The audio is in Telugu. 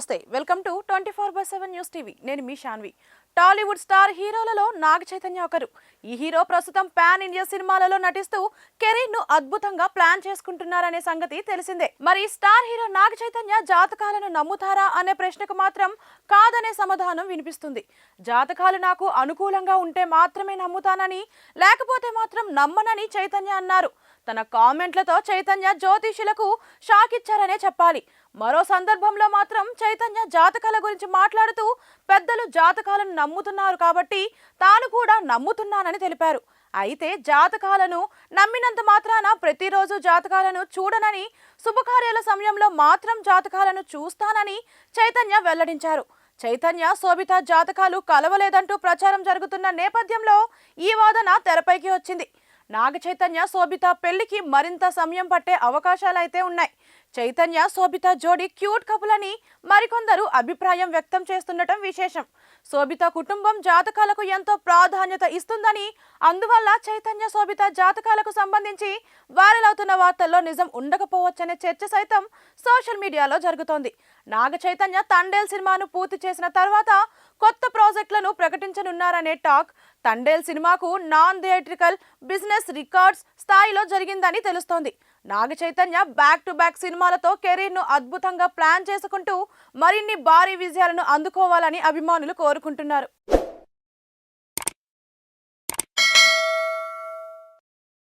నమస్తే వెల్కమ్ టు 24/7 న్యూస్ టీవీ నేను మీ శాన్వి టాలీవుడ్ స్టార్ హీరోలలో నాగ చైతన్య ఒకరు ఈ హీరో ప్రస్తుతం పాన్ ఇండియా సినిమాలలో నటిస్తూ కెరీర్ ను అద్భుతంగా ప్లాన్ చేసుకుంటున్నారనే సంగతి తెలిసిందే మరి స్టార్ హీరో నాగ చైతన్య జాతకాలను నమ్ముతారా అనే ప్రశ్నకు మాత్రం కాదనే సమాధానం వినిపిస్తుంది జాతకాలు నాకు అనుకూలంగా ఉంటే మాత్రమే నమ్ముతానని లేకపోతే మాత్రం నమ్మనని చైతన్య అన్నారు తన కామెంట్లతో చైతన్య జ్యోతిషులకు షాక్ ఇచ్చారనే చెప్పాలి మరో సందర్భంలో మాత్రం చైతన్య జాతకాల గురించి మాట్లాడుతూ పెద్దలు జాతకాలను నమ్ముతున్నారు కాబట్టి తాను కూడా నమ్ముతున్నానని తెలిపారు అయితే జాతకాలను నమ్మినంత మాత్రాన ప్రతిరోజు జాతకాలను చూడనని శుభకార్యాల సమయంలో మాత్రం జాతకాలను చూస్తానని చైతన్య వెల్లడించారు చైతన్య శోభిత జాతకాలు కలవలేదంటూ ప్రచారం జరుగుతున్న నేపథ్యంలో ఈ వాదన తెరపైకి వచ్చింది నాగ చైతన్య శోభిత పెళ్లికి మరింత సమయం పట్టే అవకాశాలైతే ఉన్నాయి చైతన్య శోభిత జోడీ క్యూట్ కపుల్ అని మరికొందరు అభిప్రాయం వ్యక్తం చేస్తుండటం విశేషం శోభిత కుటుంబం జాతకాలకు ఎంతో ప్రాధాన్యత ఇస్తుందని అందువల్ల చైతన్య శోభిత జాతకాలకు సంబంధించి వైరల్ అవుతున్న వార్తల్లో నిజం ఉండకపోవచ్చనే చర్చ సైతం సోషల్ మీడియాలో జరుగుతోంది నాగ చైతన్య తండేల్ సినిమాను పూర్తి చేసిన తర్వాత కొత్త ప్రాజెక్టులను ప్రకటించనున్నారనే టాక్ తండేల్ సినిమాకు నాన్ థియేట్రికల్ బిజినెస్ రికార్డ్స్ స్థాయిలో జరిగిందని తెలుస్తోంది Naga Chaitanya back to back సినిమాలతో కెరీర్ను అద్భుతంగా ప్లాన్ చేసుకుంటూ మరిన్ని భారీ విజయాలను అందుకోవాలని అభిమానులు కోరుకుంటున్నారు